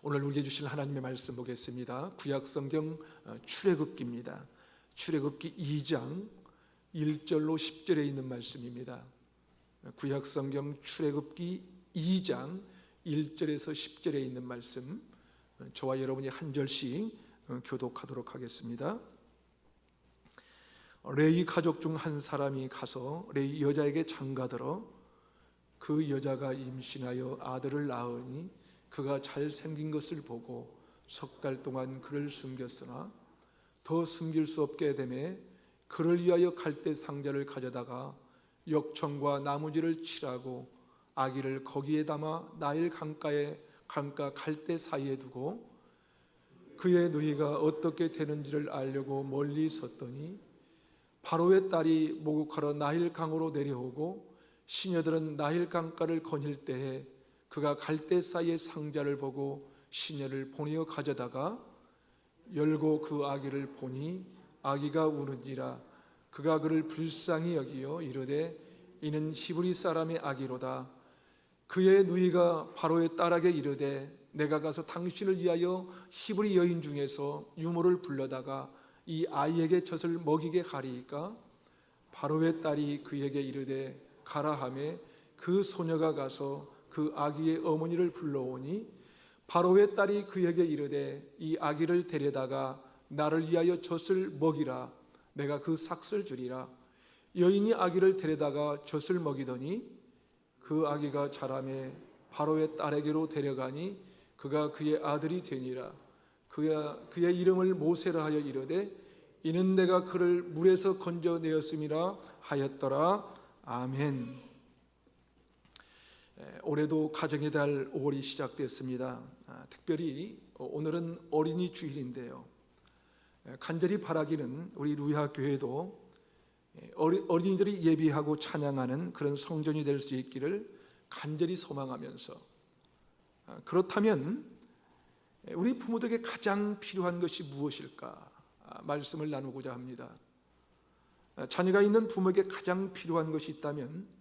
오늘 우리에게 주실 하나님의 말씀 보겠습니다. 구약성경 출애굽기입니다. 출애굽기 2장 1절로 10절에 있는 말씀입니다. 구약성경 출애굽기 2장 1절에서 10절에 있는 말씀, 저와 여러분이 한 절씩 교독하도록 하겠습니다. 레위 가족 중 한 사람이 가서 레위 여자에게 장가들어 그 여자가 임신하여 아들을 낳으니 그가 잘생긴 것을 보고 석 달 동안 그를 숨겼으나 더 숨길 수 없게 되매 그를 위하여 갈대 상자를 가져다가 역청과 나무지를 칠하고 아기를 거기에 담아 나일 강가 갈대 사이에 두고 그의 누이가 어떻게 되는지를 알려고 멀리 섰더니 바로의 딸이 목욕하러 나일 강으로 내려오고 시녀들은 나일 강가를 거닐 때에 그가 갈대 사이의 상자를 보고 시녀를 보내어 가져다가 열고 그 아기를 보니 아기가 우는지라 그가 그를 불쌍히 여기어 이르되 이는 히브리 사람의 아기로다. 그의 누이가 바로의 딸에게 이르되 내가 가서 당신을 위하여 히브리 여인 중에서 유모를 불러다가 이 아이에게 젖을 먹이게 하리이까. 바로의 딸이 그에게 이르되 가라 하매 그 소녀가 가서 그 아기의 어머니를 불러오니 바로의 딸이 그에게 이르되 이 아기를 데려다가 나를 위하여 젖을 먹이라. 내가 그 삭슬 주리라. 여인이 아기를 데려다가 젖을 먹이더니 그 아기가 자라매 바로의 딸에게로 데려가니 그가 그의 아들이 되니라. 그의 이름을 모세라 하여 이르되 이는 내가 그를 물에서 건져내었음이라 하였더라. 아멘. 올해도 가정의 달 5월이 시작됐습니다. 특별히 오늘은 어린이 주일인데요, 간절히 바라기는 우리 루야 교회도 어린이들이 예비하고 찬양하는 그런 성전이 될 수 있기를 간절히 소망하면서, 그렇다면 우리 부모들에게 가장 필요한 것이 무엇일까 말씀을 나누고자 합니다. 자녀가 있는 부모에게 가장 필요한 것이 있다면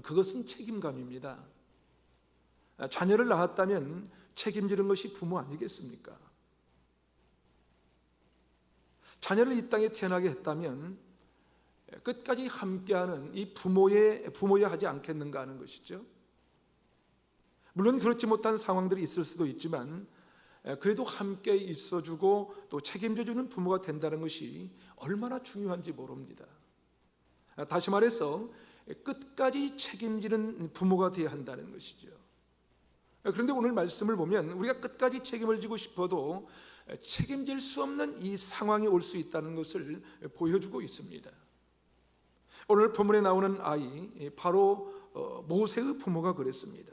그것은 책임감입니다. 자녀를 낳았다면 책임지는 것이 부모 아니겠습니까? 자녀를 이 땅에 태어나게 했다면 끝까지 함께하는 이 부모여야 하지 않겠는가 하는 것이죠. 물론 그렇지 못한 상황들이 있을 수도 있지만 그래도 함께 있어주고 또 책임져주는 부모가 된다는 것이 얼마나 중요한지 모릅니다. 다시 말해서 끝까지 책임지는 부모가 되어야 한다는 것이죠. 그런데 오늘 말씀을 보면 우리가 끝까지 책임을 지고 싶어도 책임질 수 없는 이 상황이 올 수 있다는 것을 보여주고 있습니다. 오늘 본문에 나오는 아이, 바로 모세의 부모가 그랬습니다.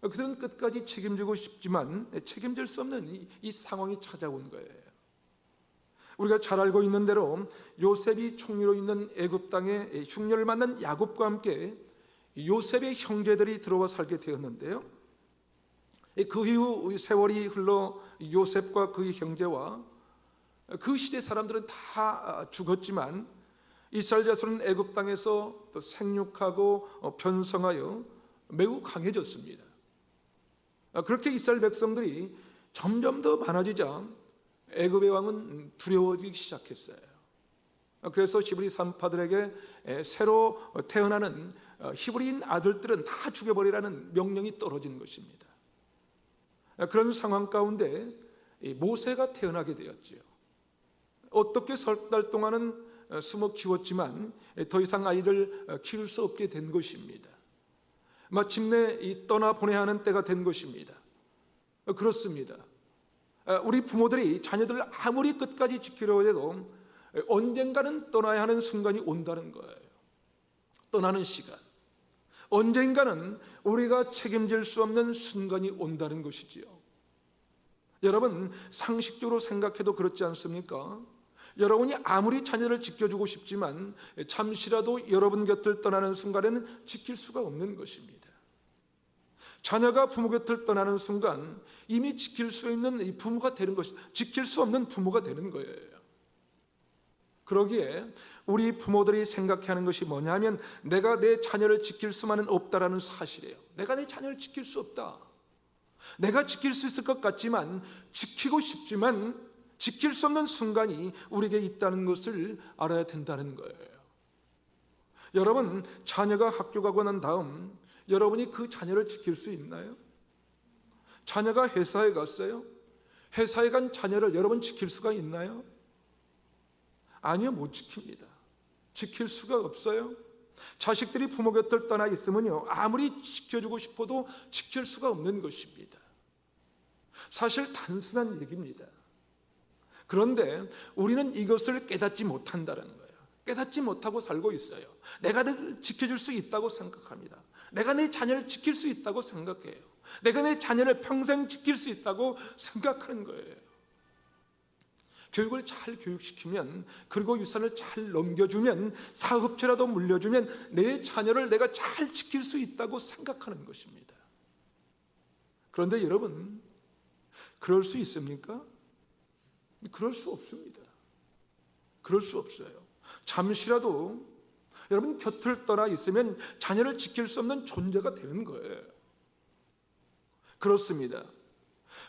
그들은 끝까지 책임지고 싶지만 책임질 수 없는 이 상황이 찾아온 거예요. 우리가 잘 알고 있는 대로 요셉이 총리로 있는 애굽 땅에 흉년을 만난 야곱과 함께 요셉의 형제들이 들어와 살게 되었는데요, 그 이후 세월이 흘러 요셉과 그의 형제와 그 시대 사람들은 다 죽었지만 이스라엘 자손은 애굽 땅에서 또 생육하고 번성하여 매우 강해졌습니다. 그렇게 이스라엘 백성들이 점점 더 많아지자 애굽의 왕은 두려워지기 시작했어요. 그래서 히브리 산파들에게 새로 태어나는 히브리인 아들들은 다 죽여버리라는 명령이 떨어진 것입니다. 그런 상황 가운데 모세가 태어나게 되었지요. 어떻게 석 달 동안은 숨어 키웠지만 더 이상 아이를 키울 수 없게 된 것입니다. 마침내 떠나보내야 하는 때가 된 것입니다. 그렇습니다. 우리 부모들이 자녀들을 아무리 끝까지 지키려고 해도 언젠가는 떠나야 하는 순간이 온다는 거예요. 떠나는 시간, 언젠가는 우리가 책임질 수 없는 순간이 온다는 것이지요. 여러분, 상식적으로 생각해도 그렇지 않습니까? 여러분이 아무리 자녀를 지켜주고 싶지만 잠시라도 여러분 곁을 떠나는 순간에는 지킬 수가 없는 것입니다. 자녀가 부모 곁을 떠나는 순간 이미 지킬 수 있는 이 부모가 되는 것이, 지킬 수 없는 부모가 되는 거예요. 그러기에 우리 부모들이 생각해야 하는 것이 뭐냐 하면 내가 내 자녀를 지킬 수만은 없다라는 사실이에요. 내가 내 자녀를 지킬 수 없다. 내가 지킬 수 있을 것 같지만, 지키고 싶지만 지킬 수 없는 순간이 우리에게 있다는 것을 알아야 된다는 거예요. 여러분, 자녀가 학교 가고 난 다음 여러분이 그 자녀를 지킬 수 있나요? 자녀가 회사에 갔어요. 회사에 간 자녀를 여러분 지킬 수가 있나요? 아니요, 못 지킵니다. 지킬 수가 없어요. 자식들이 부모 곁을 떠나 있으면요, 아무리 지켜주고 싶어도 지킬 수가 없는 것입니다. 사실 단순한 얘기입니다. 그런데 우리는 이것을 깨닫지 못한다는 거예요. 깨닫지 못하고 살고 있어요. 내가 늘 지켜줄 수 있다고 생각합니다. 내가 내 자녀를 지킬 수 있다고 생각해요. 내가 내 자녀를 평생 지킬 수 있다고 생각하는 거예요. 교육을 잘 교육시키면, 그리고 유산을 잘 넘겨주면, 사업체라도 물려주면 내 자녀를 내가 잘 지킬 수 있다고 생각하는 것입니다. 그런데 여러분, 그럴 수 있습니까? 그럴 수 없습니다. 그럴 수 없어요. 잠시라도 여러분 곁을 떠나 있으면 자녀를 지킬 수 없는 존재가 되는 거예요. 그렇습니다.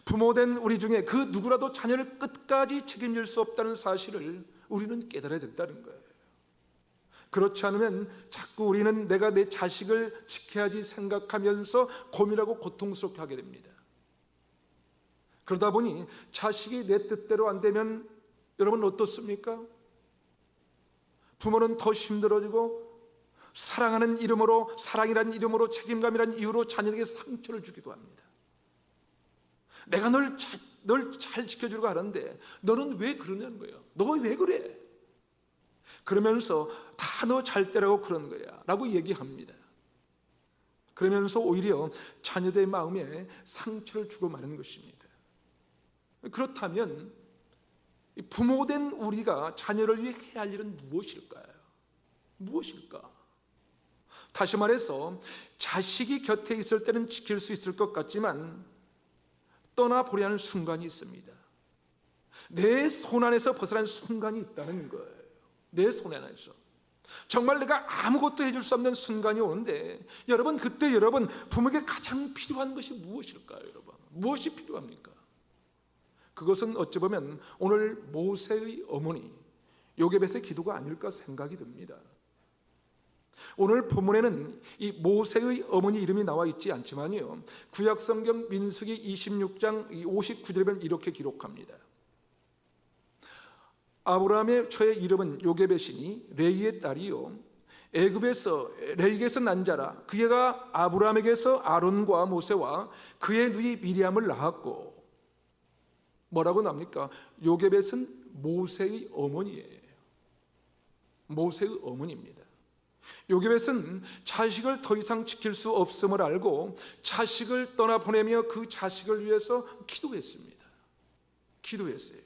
부모된 우리 중에 그 누구라도 자녀를 끝까지 책임질 수 없다는 사실을 우리는 깨달아야 된다는 거예요. 그렇지 않으면 자꾸 우리는 내가 내 자식을 지켜야지 생각하면서 고민하고 고통스럽게 하게 됩니다. 그러다 보니 자식이 내 뜻대로 안 되면 여러분 어떻습니까? 부모는 더 힘들어지고, 사랑하는 이름으로, 사랑이란 이름으로, 책임감이란 이유로 자녀에게 상처를 주기도 합니다. 내가 널 잘 지켜주려고 하는데 너는 왜 그러냐는 거예요. 너 왜 그래? 그러면서 다 너 잘 때라고 그런 거야 라고 얘기합니다. 그러면서 오히려 자녀들의 마음에 상처를 주고 마는 것입니다. 그렇다면 부모된 우리가 자녀를 위해 해야 할 일은 무엇일까요? 무엇일까? 다시 말해서 자식이 곁에 있을 때는 지킬 수 있을 것 같지만 떠나보려 하는 순간이 있습니다. 내 손 안에서 벗어난 순간이 있다는 거예요. 내 손 안에서 정말 내가 아무것도 해줄 수 없는 순간이 오는데, 여러분, 그때 여러분 부모에게 가장 필요한 것이 무엇일까요? 여러분, 무엇이 필요합니까? 그것은 어찌 보면 오늘 모세의 어머니 요게벳의 기도가 아닐까 생각이 듭니다. 오늘 본문에는 이 모세의 어머니 이름이 나와 있지 않지만요, 구약성경 민수기 26장 59절에 보면 이렇게 기록합니다. 아브라함의 처의 이름은 요게벳이니 레이의 딸이요 애굽에서 레이에서 난 자라. 그가 아브라함에게서 아론과 모세와 그의 누이 미리암을 낳았고, 뭐라고 납니까? 요게벳은 모세의 어머니예요. 모세의 어머니입니다. 요게벳은 자식을 더 이상 지킬 수 없음을 알고 자식을 떠나보내며 그 자식을 위해서 기도했습니다. 기도했어요.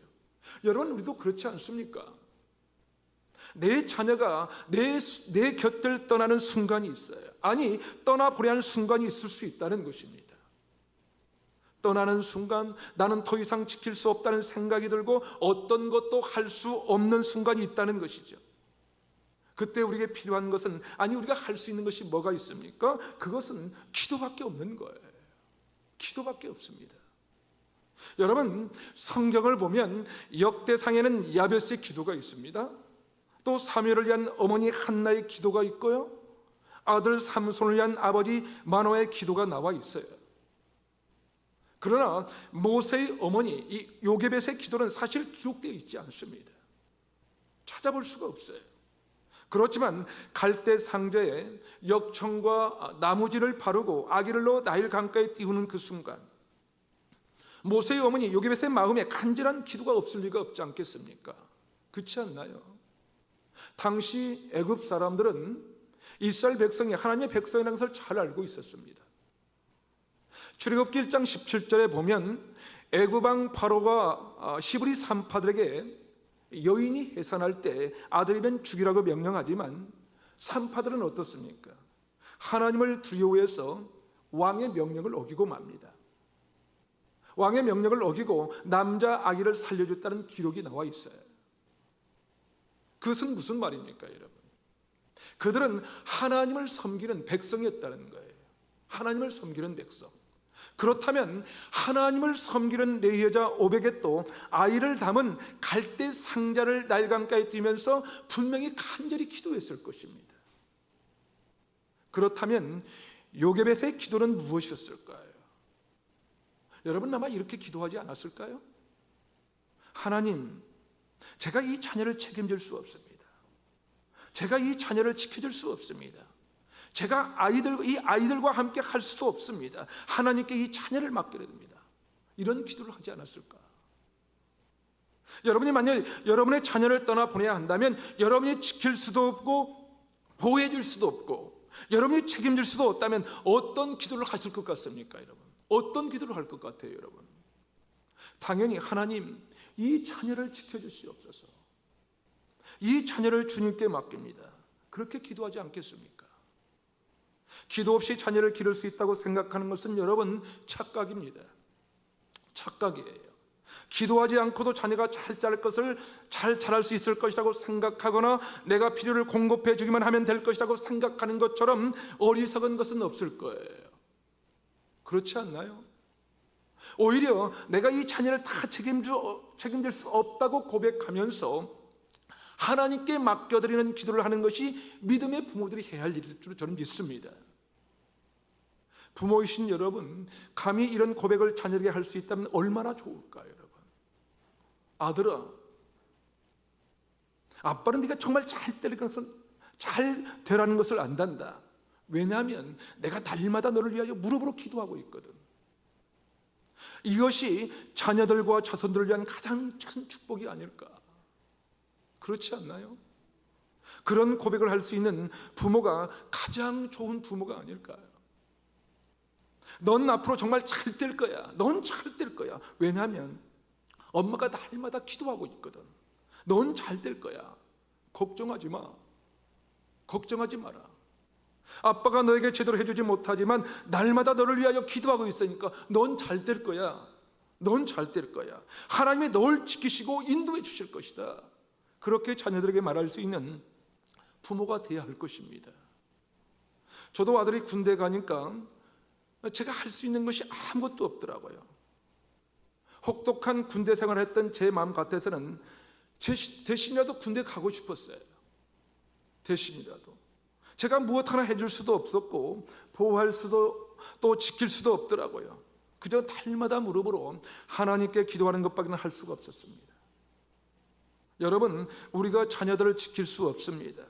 여러분, 우리도 그렇지 않습니까? 내 자녀가 내 곁을 떠나는 순간이 있어요. 아니, 떠나보려 하는 순간이 있을 수 있다는 것입니다. 떠나는 순간 나는 더 이상 지킬 수 없다는 생각이 들고 어떤 것도 할 수 없는 순간이 있다는 것이죠. 그때 우리에게 필요한 것은, 아니 우리가 할 수 있는 것이 뭐가 있습니까? 그것은 기도밖에 없는 거예요. 기도밖에 없습니다. 여러분, 성경을 보면 역대상에는 야벳의 기도가 있습니다. 또 사무엘을 위한 어머니 한나의 기도가 있고요, 아들 삼손을 위한 아버지 마노아의 기도가 나와 있어요. 그러나 모세의 어머니 이 요게벳의 기도는 사실 기록되어 있지 않습니다. 찾아볼 수가 없어요. 그렇지만 갈대 상자에 역청과 나무지를 바르고 아기를 넣어 나일 강가에 띄우는 그 순간, 모세의 어머니 요게벳의 마음에 간절한 기도가 없을 리가 없지 않겠습니까? 그렇지 않나요? 당시 애굽 사람들은 이스라엘 백성이 하나님의 백성이라는 것을 잘 알고 있었습니다. 출애굽기 1장 17절에 보면 애굽왕 바로가 히브리 산파들에게 여인이 해산할 때 아들이면 죽이라고 명령하지만 산파들은 어떻습니까? 하나님을 두려워해서 왕의 명령을 어기고 맙니다. 왕의 명령을 어기고 남자 아기를 살려줬다는 기록이 나와 있어요. 그것은 무슨 말입니까, 여러분? 그들은 하나님을 섬기는 백성이었다는 거예요. 하나님을 섬기는 백성. 그렇다면 하나님을 섬기는 레위 여자 오벳도 아이를 담은 갈대 상자를 날강가에 띄면서 분명히 간절히 기도했을 것입니다. 그렇다면 요게벳의 기도는 무엇이었을까요? 여러분 아마 이렇게 기도하지 않았을까요? 하나님, 제가 이 자녀를 책임질 수 없습니다. 제가 이 자녀를 지켜줄 수 없습니다. 제가 이 아이들과 함께 할 수도 없습니다. 하나님께 이 자녀를 맡기려 합니다. 이런 기도를 하지 않았을까? 여러분이 만약 여러분의 자녀를 떠나 보내야 한다면 여러분이 지킬 수도 없고 보호해 줄 수도 없고 여러분이 책임질 수도 없다면 어떤 기도를 하실 것 같습니까, 여러분? 어떤 기도를 할 것 같아요, 여러분? 당연히 하나님, 이 자녀를 지켜주시옵소서. 이 자녀를 주님께 맡깁니다. 그렇게 기도하지 않겠습니까? 기도 없이 자녀를 기를 수 있다고 생각하는 것은 여러분 착각입니다. 착각이에요. 기도하지 않고도 자녀가 잘 자랄 수 있을 것이라고 생각하거나 내가 필요를 공급해 주기만 하면 될 것이라고 생각하는 것처럼 어리석은 것은 없을 거예요. 그렇지 않나요? 오히려 내가 이 자녀를 다 책임질 수 없다고 고백하면서 하나님께 맡겨드리는 기도를 하는 것이 믿음의 부모들이 해야 할 일일 줄 저는 믿습니다. 부모이신 여러분, 감히 이런 고백을 자녀에게 할 수 있다면 얼마나 좋을까요, 여러분? 아들아, 아빠는 네가 정말 잘 되라는 것을 안단다. 왜냐하면 내가 날마다 너를 위하여 무릎으로 기도하고 있거든. 이것이 자녀들과 자손들을 위한 가장 큰 축복이 아닐까? 그렇지 않나요? 그런 고백을 할 수 있는 부모가 가장 좋은 부모가 아닐까요? 넌 앞으로 정말 잘 될 거야. 넌 잘 될 거야. 왜냐하면 엄마가 날마다 기도하고 있거든. 넌 잘 될 거야. 걱정하지 마. 걱정하지 마라. 아빠가 너에게 제대로 해주지 못하지만 날마다 너를 위하여 기도하고 있으니까 넌 잘 될 거야. 넌 잘 될 거야. 하나님이 널 지키시고 인도해 주실 것이다. 그렇게 자녀들에게 말할 수 있는 부모가 되어야 할 것입니다. 저도 아들이 군대 가니까 제가 할 수 있는 것이 아무것도 없더라고요. 혹독한 군대 생활을 했던 제 마음 같아서는 대신이라도 군대 가고 싶었어요. 대신이라도. 제가 무엇 하나 해줄 수도 없었고 보호할 수도 또 지킬 수도 없더라고요. 그저 날마다 무릎으로 하나님께 기도하는 것밖에 할 수가 없었습니다. 여러분, 우리가 자녀들을 지킬 수 없습니다.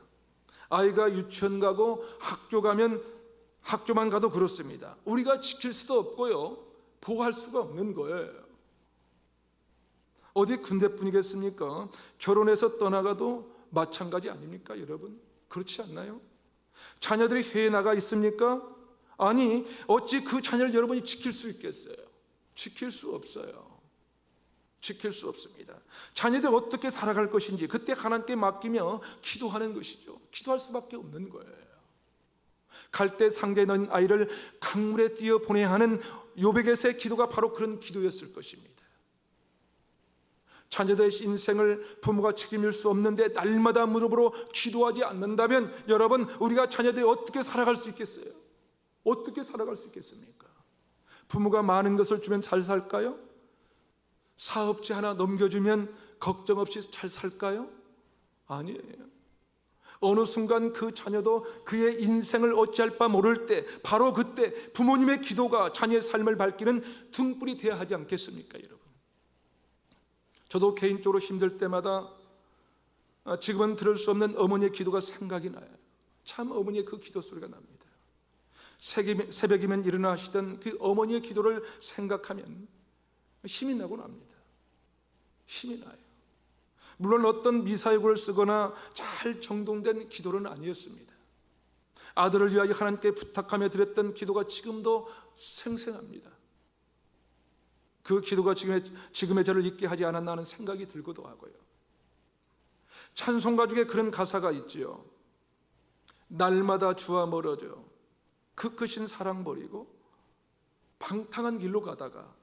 아이가 유치원 가고 학교만 가도 그렇습니다. 우리가 지킬 수도 없고요, 보호할 수가 없는 거예요. 어디 군대뿐이겠습니까? 결혼해서 떠나가도 마찬가지 아닙니까, 여러분? 그렇지 않나요? 자녀들이 해외에 나가 있습니까? 아니, 어찌 그 자녀를 여러분이 지킬 수 있겠어요? 지킬 수 없어요. 지킬 수 없습니다. 자녀들 어떻게 살아갈 것인지 그때 하나님께 맡기며 기도하는 것이죠. 기도할 수밖에 없는 거예요. 갈대 상자에 넣은 아이를 강물에 띄어 보내야 하는 요베겟의 기도가 바로 그런 기도였을 것입니다. 자녀들의 인생을 부모가 책임질 수 없는데 날마다 무릎으로 기도하지 않는다면 여러분, 우리가 자녀들이 어떻게 살아갈 수 있겠어요? 어떻게 살아갈 수 있겠습니까? 부모가 많은 것을 주면 잘 살까요? 사업지 하나 넘겨주면 걱정 없이 잘 살까요? 아니에요. 어느 순간 그 자녀도 그의 인생을 어찌할 바 모를 때 바로 그때 부모님의 기도가 자녀의 삶을 밝히는 등불이 되어야 하지 않겠습니까, 여러분? 저도 개인적으로 힘들 때마다 지금은 들을 수 없는 어머니의 기도가 생각이 나요. 참 어머니의 그 기도 소리가 납니다. 새벽이면 일어나시던 그 어머니의 기도를 생각하면 힘이 나곤 합니다. 힘이 나요. 물론 어떤 미사역을 쓰거나 잘 정돈된 기도는 아니었습니다. 아들을 위하여 하나님께 부탁하며 드렸던 기도가 지금도 생생합니다. 그 기도가 지금의 저를 있게 하지 않았나 하는 생각이 들기도 하고요. 찬송가 중에 그런 가사가 있지요. 날마다 주와 멀어져 그 크신 사랑 버리고 방탕한 길로 가다가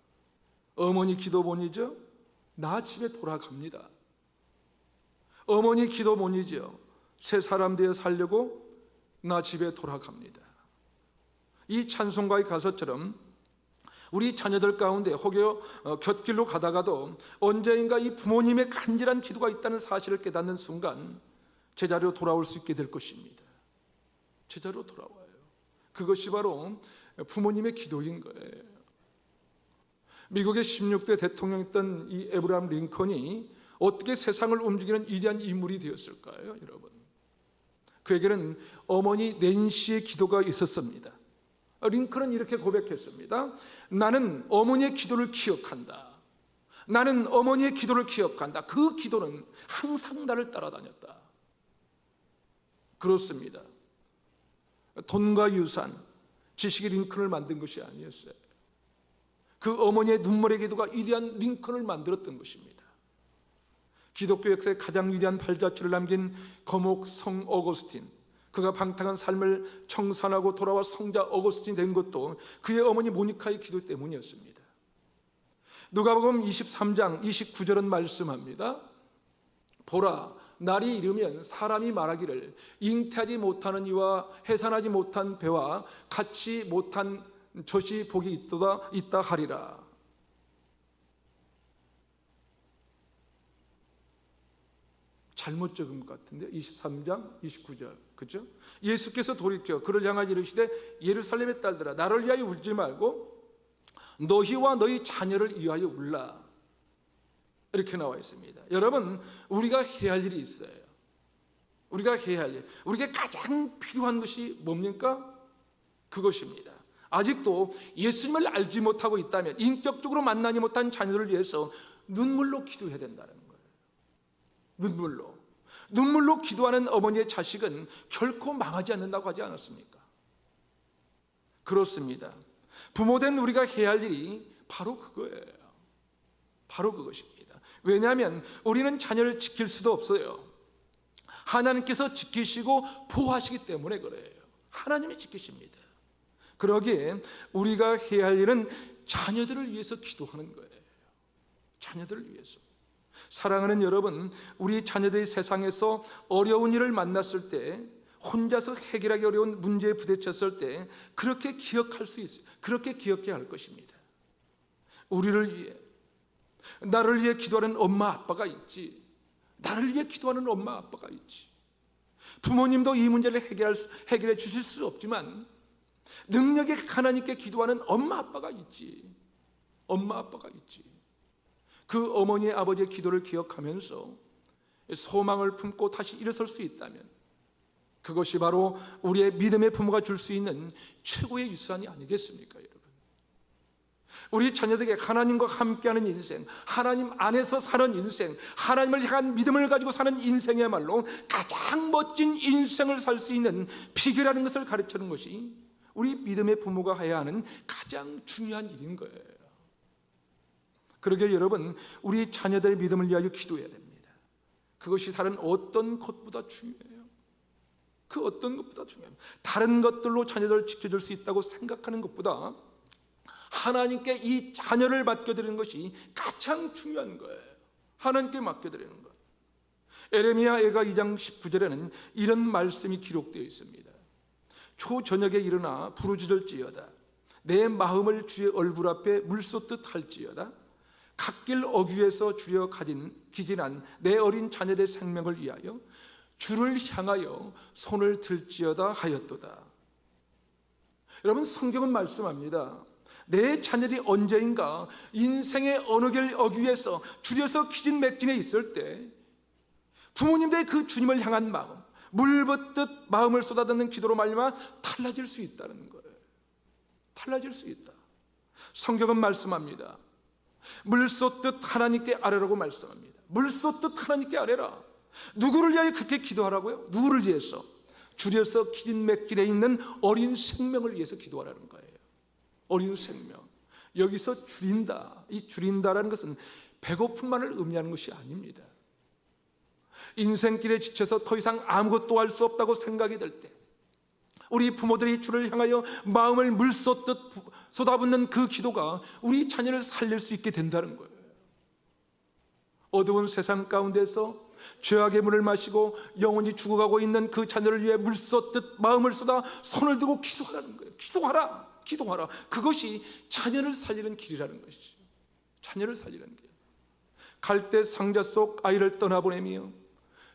어머니 기도 못 잊어 나 집에 돌아갑니다. 어머니 기도 못 잊어 새 사람 되어 살려고 나 집에 돌아갑니다. 이 찬송가의 가사처럼 우리 자녀들 가운데 혹여 곁길로 가다가도 언젠가 이 부모님의 간절한 기도가 있다는 사실을 깨닫는 순간 제자리로 돌아올 수 있게 될 것입니다. 제자리로 돌아와요. 그것이 바로 부모님의 기도인 거예요. 미국의 16대 대통령이었던 이 에브라함 링컨이 어떻게 세상을 움직이는 위대한 인물이 되었을까요, 여러분? 그에게는 어머니 낸시의 기도가 있었습니다. 링컨은 이렇게 고백했습니다. 나는 어머니의 기도를 기억한다. 나는 어머니의 기도를 기억한다. 그 기도는 항상 나를 따라다녔다. 그렇습니다. 돈과 유산, 지식이 링컨을 만든 것이 아니었어요. 그 어머니의 눈물의 기도가 위대한 링컨을 만들었던 것입니다. 기독교 역사의 가장 위대한 발자취를 남긴 거목 성 어거스틴, 그가 방탕한 삶을 청산하고 돌아와 성자 어거스틴이 된 것도 그의 어머니 모니카의 기도 때문이었습니다. 누가복음 23장 29절은 말씀합니다. 보라, 날이 이르면 사람이 말하기를 잉태하지 못하는 이와 해산하지 못한 배와 같이 못한 젖이 복이 있다 하리라. 잘못 적은 것 같은데 23장 29절 그죠? 예수께서 돌이켜 그를 향하여 이르시되 예루살렘의 딸들아 나를 위하여 울지 말고 너희와 너희 자녀를 위하여 울라. 이렇게 나와 있습니다. 여러분, 우리가 해야 할 일이 있어요. 우리가 해야 할 일, 우리에게 가장 필요한 것이 뭡니까? 그것입니다. 아직도 예수님을 알지 못하고 있다면, 인격적으로 만나지 못한 자녀들을 위해서 눈물로 기도해야 된다는 거예요. 눈물로 기도하는 어머니의 자식은 결코 망하지 않는다고 하지 않았습니까? 그렇습니다. 부모된 우리가 해야 할 일이 바로 그거예요. 바로 그것입니다. 왜냐하면 우리는 자녀를 지킬 수도 없어요. 하나님께서 지키시고 보호하시기 때문에 그래요. 하나님이 지키십니다. 그러기에 우리가 해야 할 일은 자녀들을 위해서 기도하는 거예요. 자녀들을 위해서. 사랑하는 여러분, 우리 자녀들이 세상에서 어려운 일을 만났을 때, 혼자서 해결하기 어려운 문제에 부딪혔을 때 그렇게 기억할 수 있어요. 그렇게 기억해야 할 것입니다. 우리를 위해, 나를 위해 기도하는 엄마 아빠가 있지. 나를 위해 기도하는 엄마 아빠가 있지. 부모님도 이 문제를 해결해 주실 수 없지만 능력의 하나님께 기도하는 엄마 아빠가 있지. 엄마 아빠가 있지. 그 어머니의 아버지의 기도를 기억하면서 소망을 품고 다시 일어설 수 있다면 그것이 바로 우리의 믿음의 부모가 줄 수 있는 최고의 유산이 아니겠습니까, 여러분? 우리 자녀들에게 하나님과 함께하는 인생, 하나님 안에서 사는 인생, 하나님을 향한 믿음을 가지고 사는 인생이야말로 가장 멋진 인생을 살 수 있는 비결이라는 것을 가르치는 것이 우리 믿음의 부모가 해야 하는 가장 중요한 일인 거예요. 그러게 여러분, 우리 자녀들의 믿음을 위하여 기도해야 됩니다. 그것이 다른 어떤 것보다 중요해요. 그 어떤 것보다 중요해요. 다른 것들로 자녀들을 지켜줄 수 있다고 생각하는 것보다 하나님께 이 자녀를 맡겨드리는 것이 가장 중요한 거예요. 하나님께 맡겨드리는 것. 에레미야 애가 2장 19절에는 이런 말씀이 기록되어 있습니다. 초저녁에 일어나 부르짖을지어다. 내 마음을 주의 얼굴 앞에 물쏟듯 할지어다. 갓길 어귀에서 주려 기진한 내 어린 자녀의 생명을 위하여 주를 향하여 손을 들지어다 하였도다. 여러분, 성경은 말씀합니다. 내 자녀들이 언제인가 인생의 어느 길 어귀에서 줄여서 기진 맥진에 있을 때 부모님들의 그 주님을 향한 마음, 물붓듯 마음을 쏟아붓는 기도로 말미암아 달라질 수 있다는 거예요. 달라질 수 있다. 성경은 말씀합니다. 물 쏟듯 하나님께 아뢰라고 말씀합니다. 물 쏟듯 하나님께 아뢰라. 누구를 위하여 그렇게 기도하라고요? 누구를 위해서? 줄여서 기진맥진에 있는 어린 생명을 위해서 기도하라는 거예요. 어린 생명. 여기서 줄인다. 이 줄인다라는 것은 배고픔만을 의미하는 것이 아닙니다. 인생길에 지쳐서 더 이상 아무것도 할 수 없다고 생각이 들 때 우리 부모들이 주를 향하여 마음을 물 쏟듯 쏟아붓는 그 기도가 우리 자녀를 살릴 수 있게 된다는 거예요. 어두운 세상 가운데서 죄악의 물을 마시고 영원히 죽어가고 있는 그 자녀를 위해 물 쏟듯 마음을 쏟아 손을 들고 기도하라는 거예요. 기도하라. 기도하라. 그것이 자녀를 살리는 길이라는 것이죠. 자녀를 살리는 길. 갈대 상자 속 아이를 떠나보내며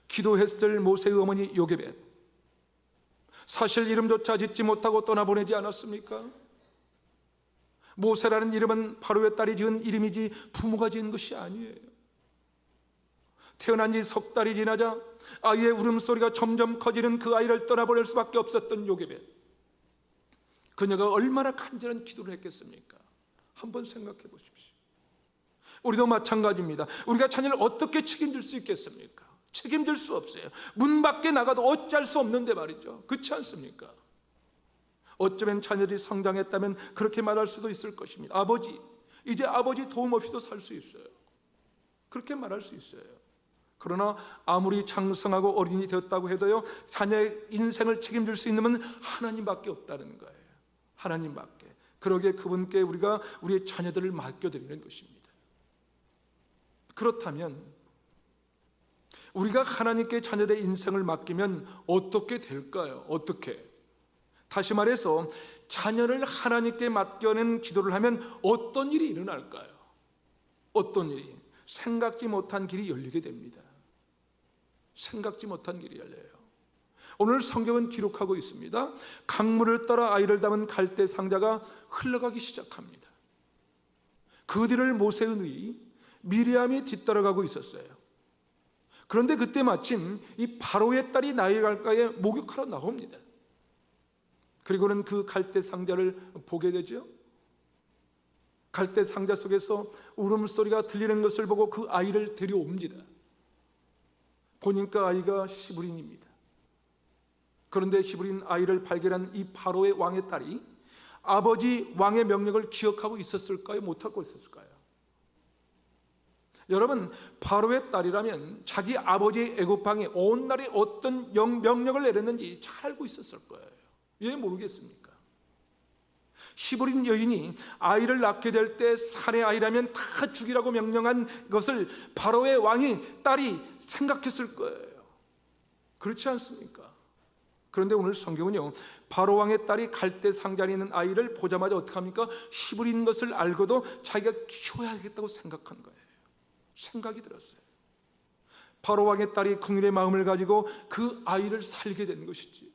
기도했을 모세의 어머니 요게벳, 사실 이름조차 짓지 못하고 떠나보내지 않았습니까? 모세라는 이름은 바로의 딸이 지은 이름이지 부모가 지은 것이 아니에요. 태어난 지 석 달이 지나자 아이의 울음소리가 점점 커지는 그 아이를 떠나보낼 수밖에 없었던 요게벳, 그녀가 얼마나 간절한 기도를 했겠습니까? 한번 생각해 보십시오. 우리도 마찬가지입니다. 우리가 자녀를 어떻게 책임질 수 있겠습니까? 책임질 수 없어요. 문 밖에 나가도 어찌할 수 없는데 말이죠. 그렇지 않습니까? 어쩌면 자녀들이 성장했다면 그렇게 말할 수도 있을 것입니다. 아버지, 이제 아버지 도움 없이도 살 수 있어요. 그렇게 말할 수 있어요. 그러나 아무리 장성하고 어린이 되었다고 해도요, 자녀의 인생을 책임질 수 있는 분 하나님밖에 없다는 거예요. 하나님밖에. 그러기에 그분께 우리가 우리의 자녀들을 맡겨드리는 것입니다. 그렇다면 우리가 하나님께 자녀들의 인생을 맡기면 어떻게 될까요? 어떻게? 다시 말해서 자녀를 하나님께 맡겨낸 기도를 하면 어떤 일이 일어날까요? 어떤 일이? 생각지 못한 길이 열리게 됩니다. 생각지 못한 길이 열려요. 오늘 성경은 기록하고 있습니다. 강물을 따라 아이를 담은 갈대 상자가 흘러가기 시작합니다. 그 뒤를 모세의 누이 미리암이 뒤따라가고 있었어요. 그런데 그때 마침 이 바로의 딸이 나일 강가에 목욕하러 나옵니다. 그리고는 그 갈대 상자를 보게 되죠. 갈대 상자 속에서 울음소리가 들리는 것을 보고 그 아이를 데려옵니다. 보니까 아이가 시브린입니다. 그런데 시브린 아이를 발견한 이 바로의 왕의 딸이 아버지 왕의 명령을 기억하고 있었을까요? 못하고 있었을까요? 여러분, 바로의 딸이라면 자기 아버지의 애굽왕이 온 날에 어떤 명령을 내렸는지 잘 알고 있었을 거예요. 왜 모르겠습니까? 시브린 여인이 아이를 낳게 될 때 살해 아이라면 다 죽이라고 명령한 것을 바로의 왕이 딸이 생각했을 거예요. 그렇지 않습니까? 그런데 오늘 성경은요, 바로 왕의 딸이 갈대 상자에 있는 아이를 보자마자 어떻게 합니까? 시브린 것을 알고도 자기가 키워야겠다고 생각한 거예요. 생각이 들었어요. 바로 왕의 딸이 긍휼의 마음을 가지고 그 아이를 살게 된 것이지.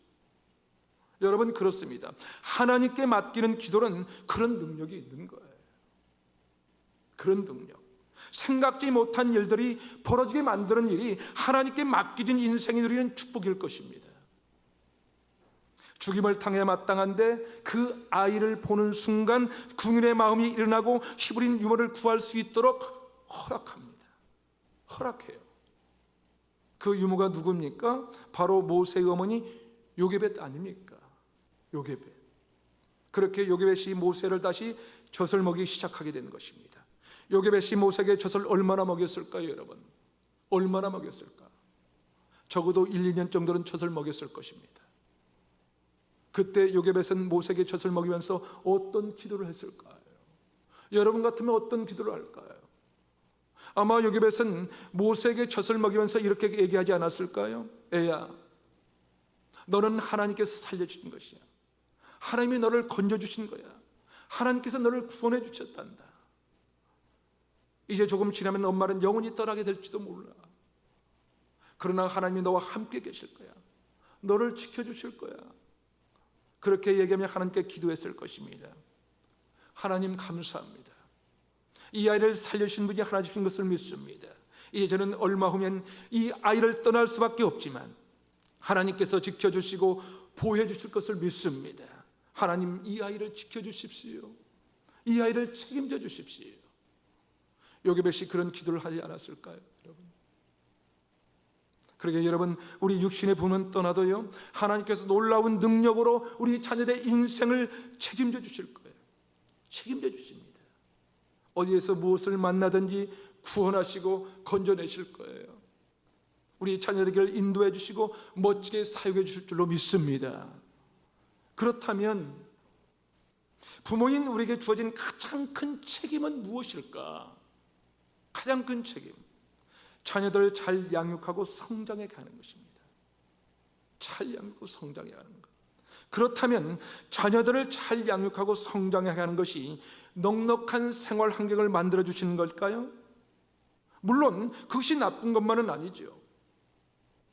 여러분, 그렇습니다. 하나님께 맡기는 기도는 그런 능력이 있는 거예요. 그런 능력. 생각지 못한 일들이 벌어지게 만드는 일이 하나님께 맡기진 인생이 누리는 축복일 것입니다. 죽임을 당해 마땅한데 그 아이를 보는 순간 긍휼의 마음이 일어나고 시브린 유모를 구할 수 있도록 허락합니다. 허락해요. 그 유모가 누굽니까? 바로 모세의 어머니 요게벳 아닙니까? 요게벳. 그렇게 요게벳이 모세를 다시 젖을 먹이기 시작하게 된 것입니다. 요게벳이 모세에게 젖을 얼마나 먹였을까요, 여러분? 얼마나 먹였을까? 적어도 1, 2년 정도는 젖을 먹였을 것입니다. 그때 요게벳은 모세에게 젖을 먹이면서 어떤 기도를 했을까요? 여러분 같으면 어떤 기도를 할까요? 아마 요게벳은 모세에게 젖을 먹이면서 이렇게 얘기하지 않았을까요? 애야, 너는 하나님께서 살려주신 것이야. 하나님이 너를 건져주신 거야. 하나님께서 너를 구원해 주셨단다. 이제 조금 지나면 엄마는 영원히 떠나게 될지도 몰라. 그러나 하나님이 너와 함께 계실 거야. 너를 지켜주실 거야. 그렇게 얘기하며 하나님께 기도했을 것입니다. 하나님 감사합니다. 이 아이를 살려주신 분이 하나님이신 것을 믿습니다. 이제 저는 얼마 후면 이 아이를 떠날 수밖에 없지만 하나님께서 지켜주시고 보호해 주실 것을 믿습니다. 하나님, 이 아이를 지켜주십시오. 이 아이를 책임져 주십시오. 요게벳이 그런 기도를 하지 않았을까요, 여러분? 그러게 여러분, 우리 육신의 부모는 떠나도요, 하나님께서 놀라운 능력으로 우리 자녀들의 인생을 책임져 주실 거예요. 책임져 주십니다. 어디에서 무엇을 만나든지 구원하시고 건져내실 거예요. 우리 자녀들에게 인도해 주시고 멋지게 사용해 주실 줄로 믿습니다. 그렇다면 부모인 우리에게 주어진 가장 큰 책임은 무엇일까? 가장 큰 책임, 자녀들을 잘 양육하고 성장해 가는 것입니다. 잘 양육하고 성장해 가는 것. 그렇다면 자녀들을 잘 양육하고 성장하게 하는 것이 넉넉한 생활 환경을 만들어 주시는 걸까요? 물론 그것이 나쁜 것만은 아니죠.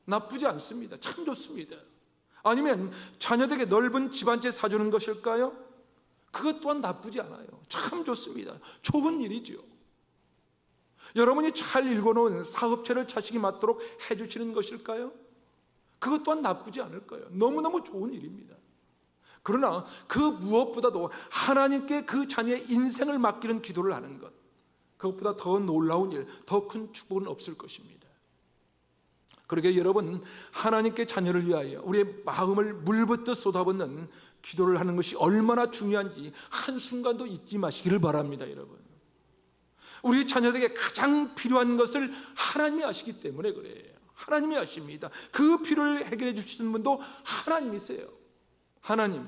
나쁘지 않습니다. 참 좋습니다. 아니면 자녀들에게 넓은 집안채 사주는 것일까요? 그것 또한 나쁘지 않아요. 참 좋습니다. 좋은 일이죠. 여러분이 잘 읽어놓은 사업체를 자식이 맡도록 해주시는 것일까요? 그것 또한 나쁘지 않을 거예요. 너무너무 좋은 일입니다. 그러나 그 무엇보다도 하나님께 그 자녀의 인생을 맡기는 기도를 하는 것, 그것보다 더 놀라운 일, 더 큰 축복은 없을 것입니다. 그러게 여러분, 하나님께 자녀를 위하여 우리의 마음을 물붓듯 쏟아붓는 기도를 하는 것이 얼마나 중요한지 한순간도 잊지 마시기를 바랍니다. 여러분, 우리 자녀들에게 가장 필요한 것을 하나님이 아시기 때문에 그래요. 하나님이 아십니다. 그 필요를 해결해 주시는 분도 하나님이세요. 하나님,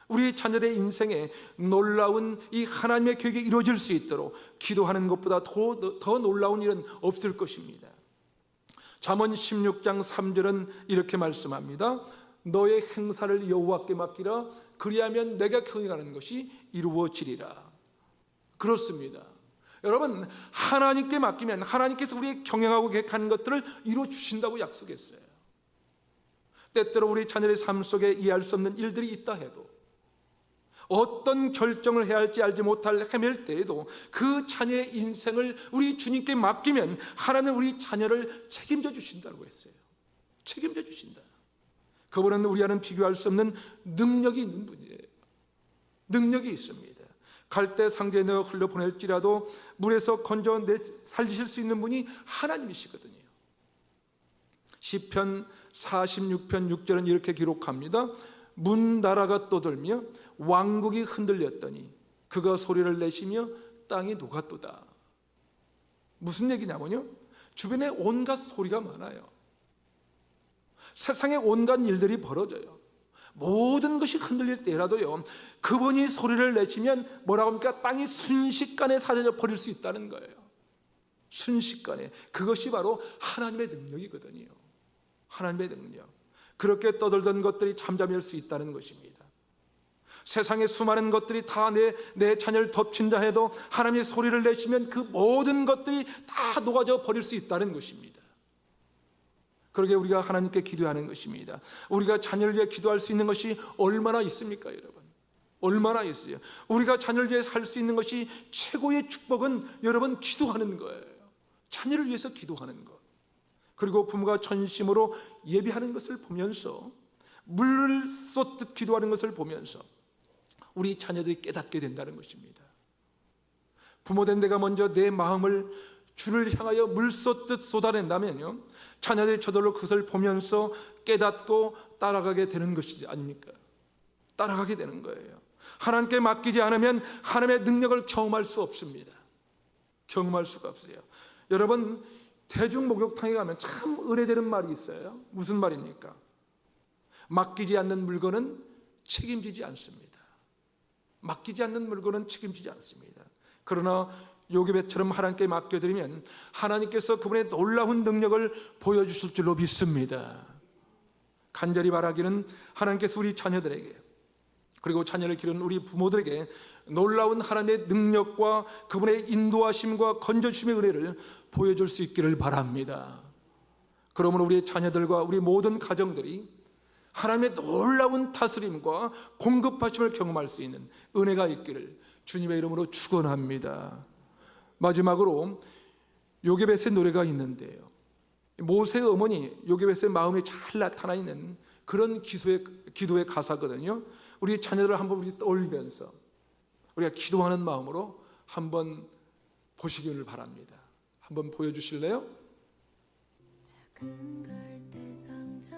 우리 자녀들의 인생에 놀라운 이 하나님의 계획이 이루어질 수 있도록 기도하는 것보다 더 놀라운 일은 없을 것입니다. 잠언 16장 3절은 이렇게 말씀합니다. 너의 행사를 여호와께 맡기라. 그리하면 내가 경영하는 것이 이루어지리라. 그렇습니다. 여러분, 하나님께 맡기면 하나님께서 우리 경영하고 계획하는 것들을 이루어 주신다고 약속했어요. 때때로 우리 자녀의 삶 속에 이해할 수 없는 일들이 있다 해도, 어떤 결정을 해야 할지 알지 못할 헤맬 때에도 그 자녀의 인생을 우리 주님께 맡기면 하나님은 우리 자녀를 책임져 주신다고 했어요. 책임져 주신다. 그분은 우리와는 비교할 수 없는 능력이 있는 분이에요. 능력이 있습니다. 갈대 상자에 넣어 흘려보낼지라도 물에서 건져 살리실 수 있는 분이 하나님이시거든요. 시편 46편 6절은 이렇게 기록합니다. 문나라가 떠들며 왕국이 흔들렸더니 그가 소리를 내시며 땅이 녹았도다. 무슨 얘기냐면요, 주변에 온갖 소리가 많아요. 세상에 온갖 일들이 벌어져요. 모든 것이 흔들릴 때라도요, 그분이 소리를 내시면 뭐라고 합니까? 땅이 순식간에 사라져 버릴 수 있다는 거예요. 순식간에. 그것이 바로 하나님의 능력이거든요. 하나님의 능력. 그렇게 떠들던 것들이 잠잠히 할 수 있다는 것입니다. 세상의 수많은 것들이 다 내 자녀를 덮친다 해도 하나님의 소리를 내시면 그 모든 것들이 다 녹아져 버릴 수 있다는 것입니다. 그러게 우리가 하나님께 기도하는 것입니다. 우리가 자녀를 위해 기도할 수 있는 것이 얼마나 있습니까, 여러분? 얼마나 있어요. 우리가 자녀를 위해 살 수 있는 것이 최고의 축복은 여러분 기도하는 거예요. 자녀를 위해서 기도하는 것. 그리고 부모가 전심으로 예비하는 것을 보면서, 물을 쏟듯 기도하는 것을 보면서 우리 자녀들이 깨닫게 된다는 것입니다. 부모된 내가 먼저 내 마음을 주를 향하여 물 쏟듯 쏟아낸다면요, 자녀들이 저절로 그것을 보면서 깨닫고 따라가게 되는 것이지 아닙니까? 따라가게 되는 거예요. 하나님께 맡기지 않으면 하나님의 능력을 경험할 수 없습니다. 경험할 수가 없어요. 여러분, 대중 목욕탕에 가면 참 의뢰되는 말이 있어요. 무슨 말입니까? 맡기지 않는 물건은 책임지지 않습니다. 맡기지 않는 물건은 책임지지 않습니다. 그러나 요괴배처럼 하나님께 맡겨드리면 하나님께서 그분의 놀라운 능력을 보여주실 줄로 믿습니다. 간절히 바라기는 하나님께서 우리 자녀들에게, 그리고 자녀를 기르는 우리 부모들에게 놀라운 하나님의 능력과 그분의 인도하심과 건져주심의 은혜를 보여줄 수 있기를 바랍니다. 그러므로 우리 자녀들과 우리 모든 가정들이 하나님의 놀라운 다스림과 공급하심을 경험할 수 있는 은혜가 있기를 주님의 이름으로 축원합니다. 마지막으로 요게벳의 노래가 있는데요, 모세의 어머니 요게벳의 마음에 잘 나타나 있는 그런 기도의 가사거든요. 우리 자녀들을 한번 우리 떠올리면서 우리가 기도하는 마음으로 한번 보시기를 바랍니다. 한번 보여주실래요? 작은 갈대 상자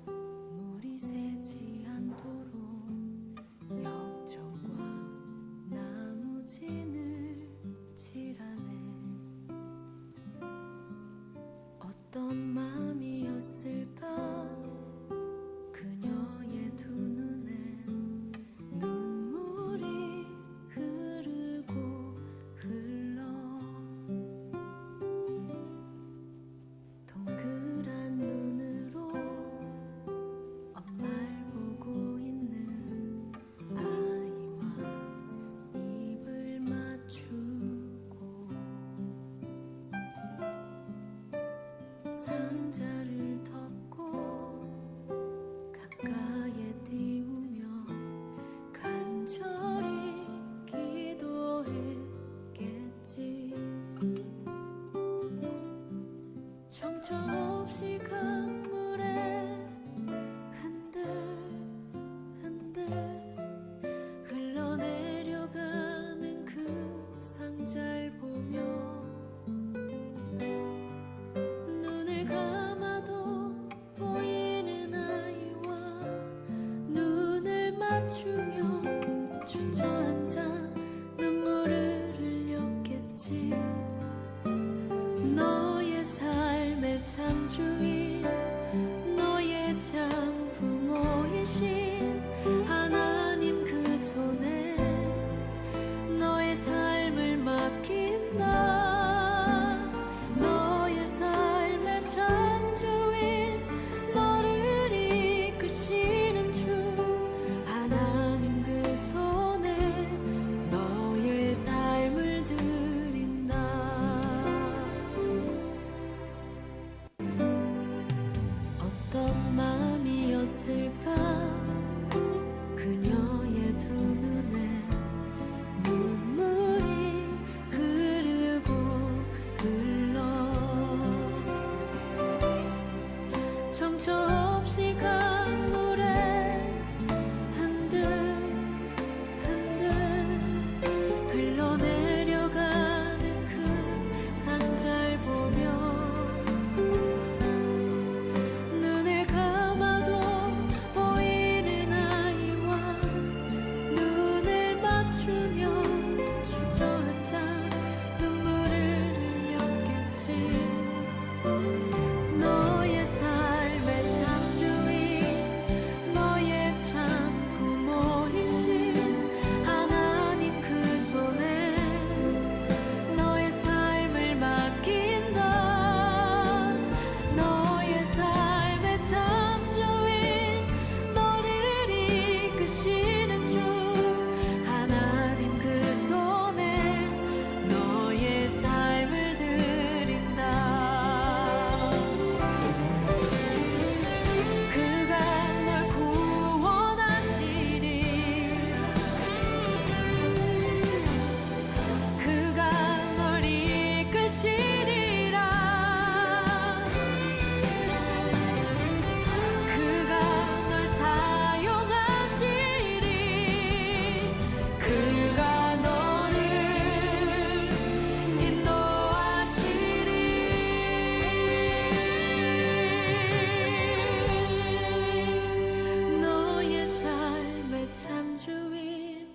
물이 새지 않도록 역청과 나무진을 칠하네. 어떤 마음이었을까 그녀의 두 눈엔 눈물이 흐르고 흘러. 동그란 눈으로 엄마를 보고 상자를 덮고 가까이에 띄우며 간절히 기도했겠지. 정처 없이 강물에 흔들흔들 흘러내려가는 그 상자를 보며 눈을 감아도 보이는 아이와 눈을 맞추며 주저앉아 눈물을 흘렸겠지. 너의 삶의 참주인, 너의 참 부모이신 하나님 그 손에 너의 삶을 맡긴다. 너의 삶의 참주인, 너를 이끄시는 주 하나님 그 손에 너의 삶을 드린다. 어떤 마음이었을까 그녀의 두 눈에 눈물이 흐르고 흘러 정처 없이 강물에 흔들흔들 흘러내려가는 그 상자를 보며 눈을 감아도 보이는 아이와 눈을 맞추며 주저앉아 눈물을 흘렸겠지. 너의 삶의 참주인, 너의 참 부모이신 하나님 그 손에 너의 삶을 맡긴다. 너의 삶의 참주인, 너를 이끄시는 주 하나님 그 손에 너의 삶을 드린다. 그가 널 구원하시리. 그가 널 이끄시리라. 그가 널 사용하시리. 그가 너를 인도하시리. 너의 삶의 참주인,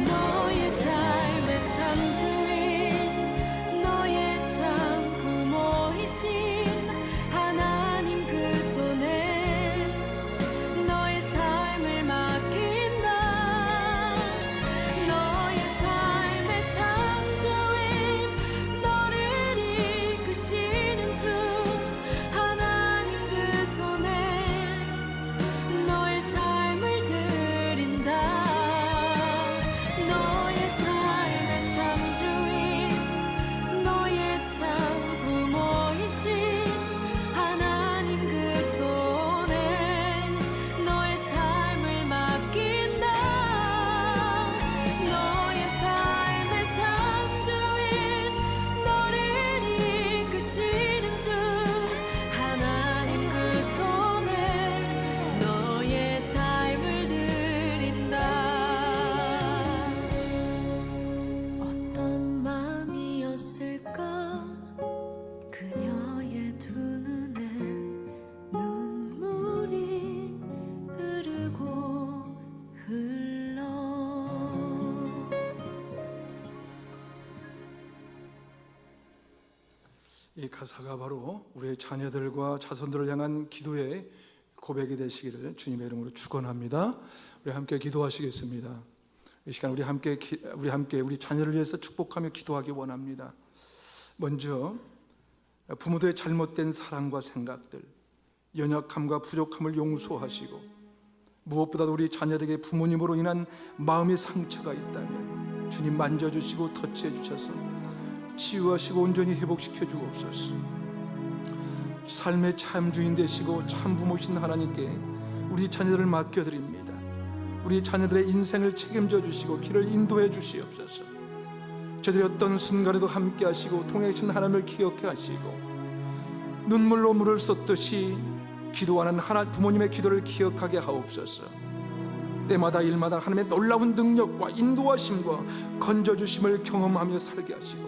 너의 삶의 참주인, 너의 참 부모이신 하나님 그 손에 너의 삶을 맡긴다. 너의 삶의 참주인, 너를 이끄시는 주 하나님 그 손에 너의 삶을 드린다. 너의 삶의 참주인, 너의 참 부모이신 하나님 그 손에 너의 삶을 맡긴다. 너의 삶의 참주인, 너를 이끄시는 주 하나님 그 손에 너의 삶을 드린다. 어떤 마음이었을까 그녀의 두 눈에 눈물이 흐르고 흘러. 이 가사가 바로 우리의 자녀들과 자손들을 향한 기도의 고백이 되시기를 주님의 이름으로 축원합니다. 우리 함께 기도하시겠습니다. 이 시간 우리 함께 우리 자녀를 위해서 축복하며 기도하기 원합니다. 먼저 부모들의 잘못된 사랑과 생각들, 연약함과 부족함을 용서하시고 무엇보다도 우리 자녀에게 부모님으로 인한 마음의 상처가 있다면 주님 만져주시고 터치해 주셔서 치유하시고 온전히 회복시켜 주옵소서. 삶의 참 주인 되시고 참 부모신 하나님께 우리 자녀들을 맡겨드립니다. 우리 자녀들의 인생을 책임져 주시고 길을 인도해 주시옵소서. 저들이 어떤 순간에도 함께 하시고 통행하신 하나님을 기억해 하시고 눈물로 물을 쏟듯이 기도하는 부모님의 기도를 기억하게 하옵소서. 때마다 일마다 하나님의 놀라운 능력과 인도하심과 건져주심을 경험하며 살게 하시고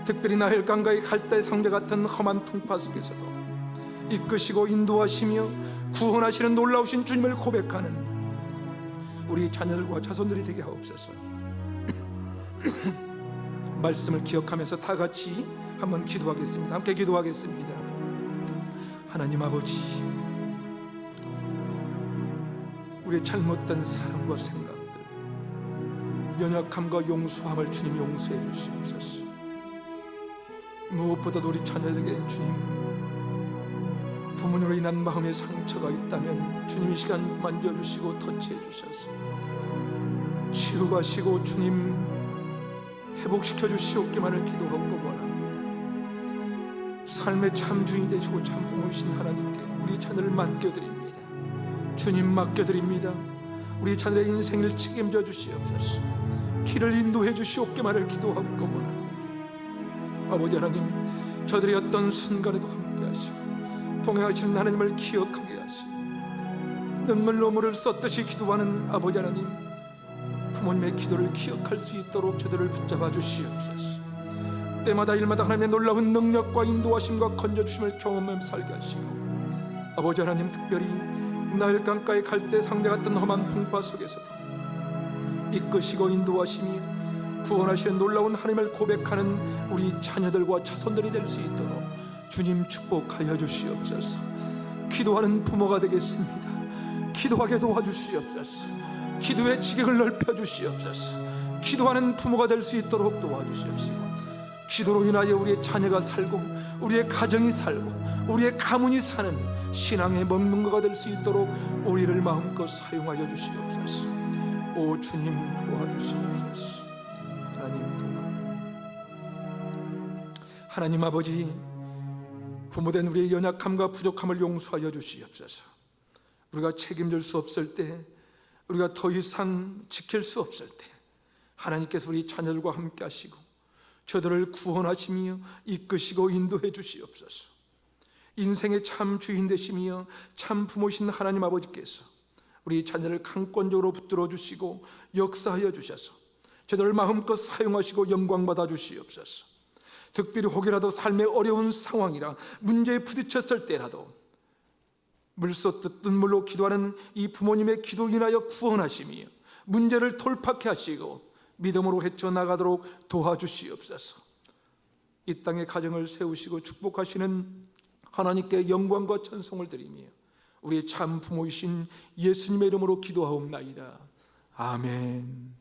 특별히 나일강가의 갈대 상자 같은 험한 풍파 속에서도 이끄시고 인도하시며 구원하시는 놀라우신 주님을 고백하는 우리 자녀들과 자손들이 되게 하옵소서. 말씀을 기억하면서 다 같이 한번 기도하겠습니다. 함께 기도하겠습니다. 하나님 아버지, 우리의 잘못된 사랑과 생각들, 연약함과 용서함을 주님 용서해 주시옵소서. 무엇보다도 우리 자녀들에게 주님, 부모님으로 인한 마음의 상처가 있다면 주님 이 시간 만져주시고 터치해 주셔서 치유하시고 주님 회복시켜 주시옵기만을 기도하고 원합니다. 삶의 참 주인이 되시고 참 부모이신 하나님께 우리 자녀를 맡겨드립니다. 주님 맡겨드립니다. 우리 자녀의 인생을 책임져 주시옵소서. 길을 인도해 주시옵기만을 기도하고 원합니다. 아버지 하나님, 저들이 어떤 순간에도 함께 하시고 동행하시는 하나님을 기억하게 하시고 눈물로 물을 쏟듯이 기도하는 아버지 하나님, 부모님의 기도를 기억할 수 있도록 저들을 붙잡아 주시옵소서. 때마다 일마다 하나님의 놀라운 능력과 인도하심과 건져주심을 경험하며 살게 하시고 아버지 하나님, 특별히 나일강가의 갈대 상대 같은 험한 풍파 속에서도 이끄시고 인도하시며 구원하시는 놀라운 하나님을 고백하는 우리 자녀들과 자손들이 될 수 있도록 주님 축복하여 주시옵소서. 기도하는 부모가 되겠습니다. 기도하게 도와주시옵소서. 기도의 지경을 넓혀 주시옵소서. 기도하는 부모가 될 수 있도록 도와주시옵시고 기도로 인하여 우리의 자녀가 살고 우리의 가정이 살고 우리의 가문이 사는 신앙의 먹는거가 될 수 있도록 우리를 마음껏 사용하여 주시옵소서. 오 주님 도와주시옵소서. 하나님 아버지, 부모된 우리의 연약함과 부족함을 용서하여 주시옵소서. 우리가 책임질 수 없을 때, 우리가 더 이상 지킬 수 없을 때 하나님께서 우리 자녀들과 함께 하시고 저들을 구원하시며 이끄시고 인도해 주시옵소서. 인생의 참 주인 되시며 참 부모신 하나님 아버지께서 우리 자녀를 강권적으로 붙들어 주시고 역사하여 주셔서 저들을 마음껏 사용하시고 영광 받아 주시옵소서. 특별히 혹이라도 삶의 어려운 상황이라 문제에 부딪혔을 때라도 물쏟듯 눈물로 기도하는 이 부모님의 기도 인하여 구원하시며 문제를 돌파케 하시고 믿음으로 헤쳐나가도록 도와주시옵소서. 이 땅의 가정을 세우시고 축복하시는 하나님께 영광과 찬송을 드리며 우리의 참 부모이신 예수님의 이름으로 기도하옵나이다. 아멘.